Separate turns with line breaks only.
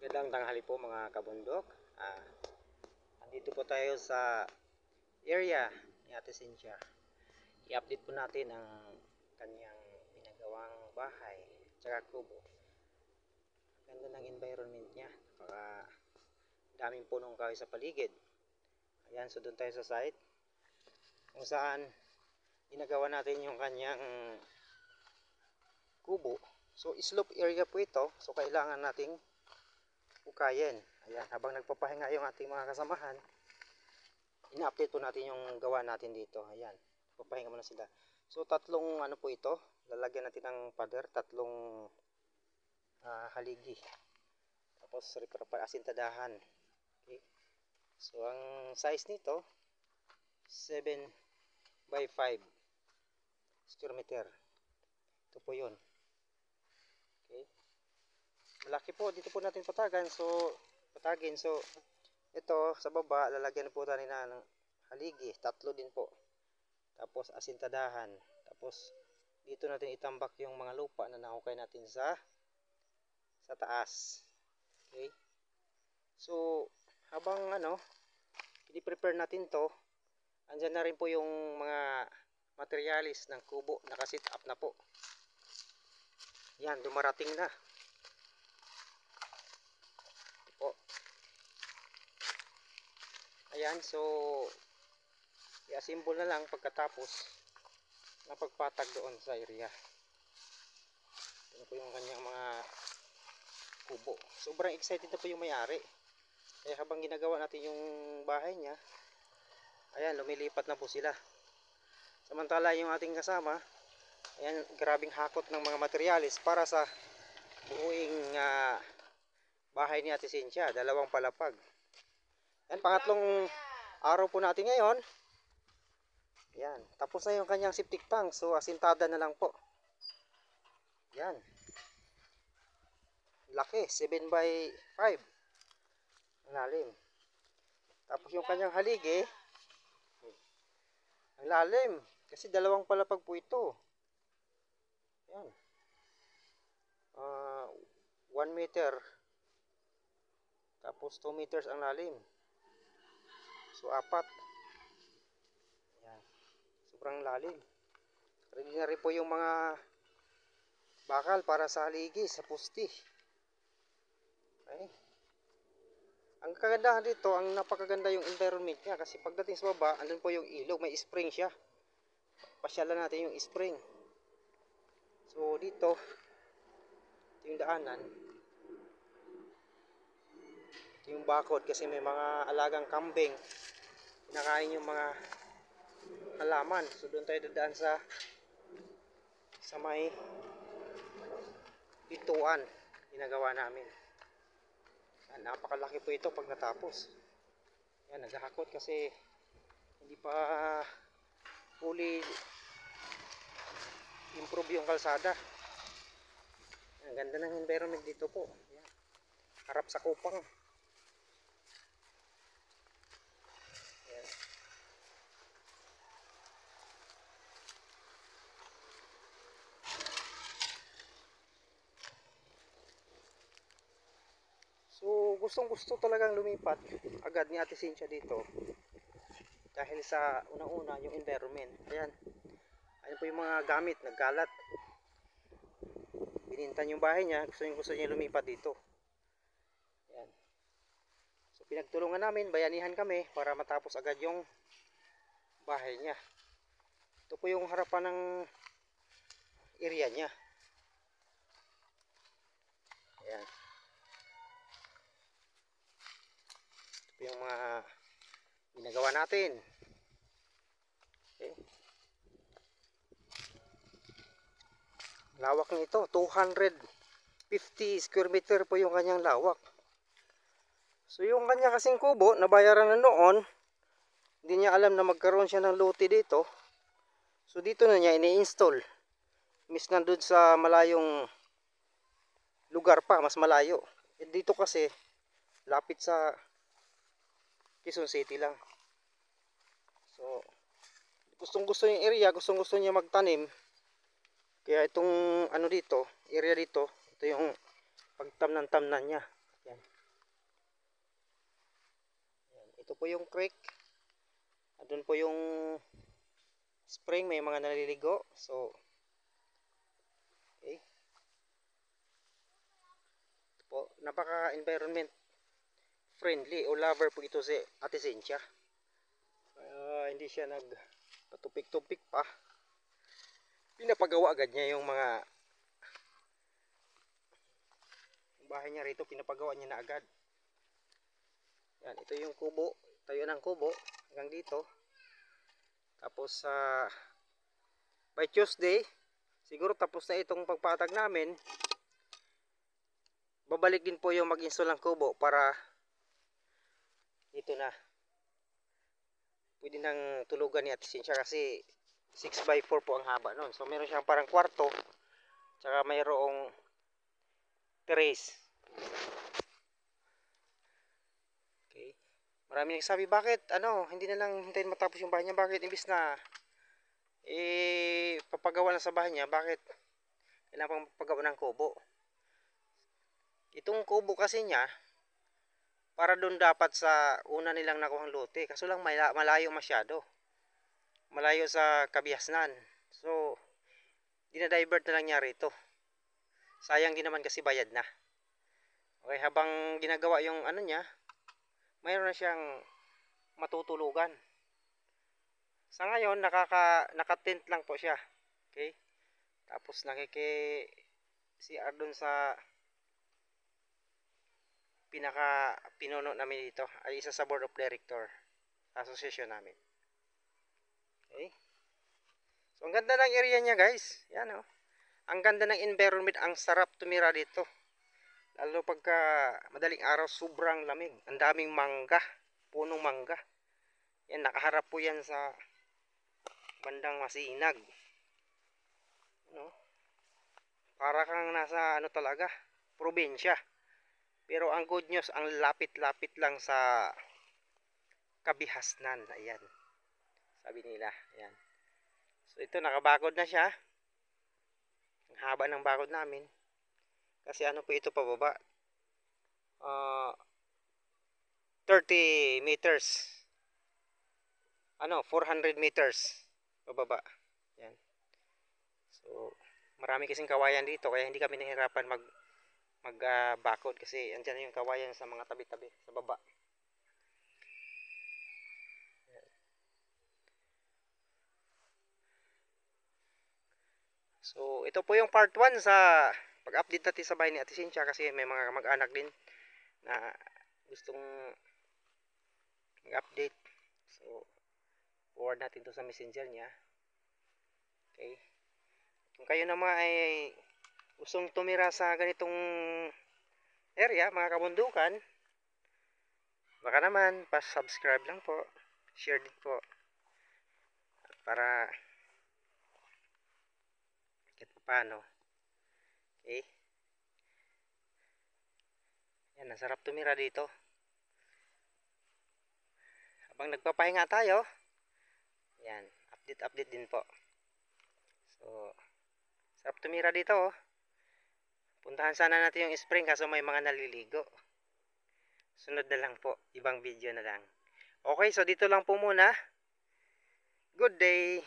Magandang tanghali po mga kabundok. Andito po tayo sa area ni Ate Cynthia. I-update po natin ang kanyang pinagawang bahay tsaka kubo. Ganda ng environment niya. Napaka daming punong kahoy sa paligid. Ayan, so doon tayo sa site kung saan ginagawa natin yung kanyang kubo. So slope area po ito. So kailangan nating ukayin. Ayan, habang nagpapahinga yung ating mga kasamahan, ina-update po natin yung gawa natin dito. Ayan, papahinga muna sila. So tatlong ano po ito, lalagyan natin ng pader, tatlong haligi. Tapos asintadahan. Okay. So ang size nito 7 by 5 square meter. Ito po 'yon. Okay. Malaki po, dito po natin patagin. So ito sa baba lalagyan po tayo ng haligi, tatlo din po. Tapos asintadahan. Tapos dito natin itambak yung mga lupa na nahukay natin sa taas. Okay? So habang i-prepare natin to, andyan na rin po yung mga materialis ng kubo, naka-sit up na po. Yan, dumarating na. Ayan, so i-assemble na lang pagkatapos ng pagpatag doon sa area. Ito po yung kanyang mga kubo. Sobrang excited na po yung may-ari. Kaya habang ginagawa natin yung bahay niya, ayan, lumilipat na po sila. Samantala yung ating kasama, ayan, grabing hakot ng mga materialis para sa buuing bahay ni Ate Cynthia, 2 palapag. Yan, pangatlong araw po natin ngayon. Yan, tapos na yung kanyang septic tank. So asintada na lang po. Yan, laki, 7 by 5 ang lalim. Tapos yung kanyang haligi, ang lalim, kasi 2 palapag po ito. Yan, 1 meter, tapos 2 meters ang lalim. So 4. Yan, sobrang lalim. Ready na rin po yung mga bakal para sa haligi, sa pusti. Okay. Ang kagandahan dito, ang napakaganda yung environment niya, kasi pagdating sa baba, andun po yung ilog, may spring siya. Pasyalan natin yung spring. So dito, ito yung daanan. Ito yung bakod, kasi may mga alagang kambing. Pinakain yung mga halaman. So doon tayo dadaan sa may pintuan ginagawa namin. Yan, napakalaki po ito pag natapos. Yan, naghahakot kasi hindi pa fully improve yung kalsada. Ang ganda ng environment dito po. Yan, harap sa kupang. Yan. So gustong gusto talagang lumipat agad ni Ate Cynthia dito dahil sa unang-una yung environment. Ayan, ayun po yung mga gamit nagkalat. Binintan yung bahay niya, gusto niya lumipat dito. Ayan. So pinagtulungan namin, bayanihan kami para matapos agad yung bahay niya. Ito po yung harapan ng area niya. Ayan. Yung mga ginagawa natin. Okay. Lawak nito, 250 square meter po yung kanyang lawak. So yung kanya kasing kubo, nabayaran na noon, hindi niya alam na magkaroon siya ng lote dito. So dito na niya ini-install. Miss nandun sa malayong lugar pa, mas malayo. E dito kasi, lapit sa Quezon City lang. So gustong gusto yung area, gustong gusto niya magtanim. Kaya itong ano dito, area dito, ito yung pagtamnan-tamnan niya. Yan. ito po yung creek. Doon po yung spring, may mga naliligo. So, okay. Ito po, napaka-environment friendly o lover po ito si Ate Cynthia. Hindi siya nagpatupik-tupik pa. Pinapagawa agad niya yung mga bahay niya rito, pinapagawa niya na agad. Yan, ito yung kubo. Tayo ng kubo hanggang dito. Tapos by Tuesday, siguro tapos na itong pagpatag namin. Babalik din po yung mag-install ng kubo para dito na. Pwede nang tulugan ni Ate Cynthia kasi 6x4 po ang haba nun. So meron siyang parang kwarto. Tsaka mayroong terrace. Okay. Marami nagsabi, bakit hindi na lang hintayin matapos yung bahay niya? Bakit imbis na papagawa na sa bahay niya, bakit kailangan pang papagawa ng kubo? Itong kubo kasi niya, para doon dapat sa una nilang nakuhang lote. Kaso lang malayo masyado. Malayo sa Kabiasnan. So, dinadivert na lang niya rito. Sayang din naman kasi bayad na. Okay, habang ginagawa yung niya, mayroon na siyang matutulugan. Sa ngayon, naka-tent lang po siya. Okay? Tapos CR dun sa pinuno namin dito. Ay isa sa board of director sa association namin. Okay? So, ang ganda ng area niya, guys. Yan, oh. Ang ganda ng environment. Ang sarap tumira dito. Lalo pagka madaling araw, sobrang lamig. Ang daming mangga. Punong mangga. Yan, nakaharap po yan sa bandang Masinag. Para kang nasa talaga, probinsya. Pero ang good news, ang lapit-lapit lang sa Kabihasnan. Ayan. Sabi nila. Ayan. So ito, nakabakod na siya. Ang haba ng bakod namin. Kasi po ito pababa. 30 meters. 400 meters pababa. Yan. So, marami kasing kawayan dito kaya hindi kami nahirapan bakod kasi andyan yung kawayan sa mga tabi-tabi sa baba. Yan. So, ito po yung part 1 sa pag-update natin sa bahay ni Ate Cynthia kasi may mga mag-anak din na gustong mag-update. So, forward natin to sa messenger niya. Okay. Kung kayo naman ay gustong tumira sa ganitong area, mga kabundukan, baka naman pa-subscribe lang po, share din po para kahit paano. Okay. Yan, nasarap tumira dito. Habang nagpapahinga tayo, yan, update din po. So, sarap tumira dito, oh. Puntahan sana natin yung spring kaso may mga naliligo. Sunod na lang po, ibang video na lang. Okay, so dito lang po muna. Good day.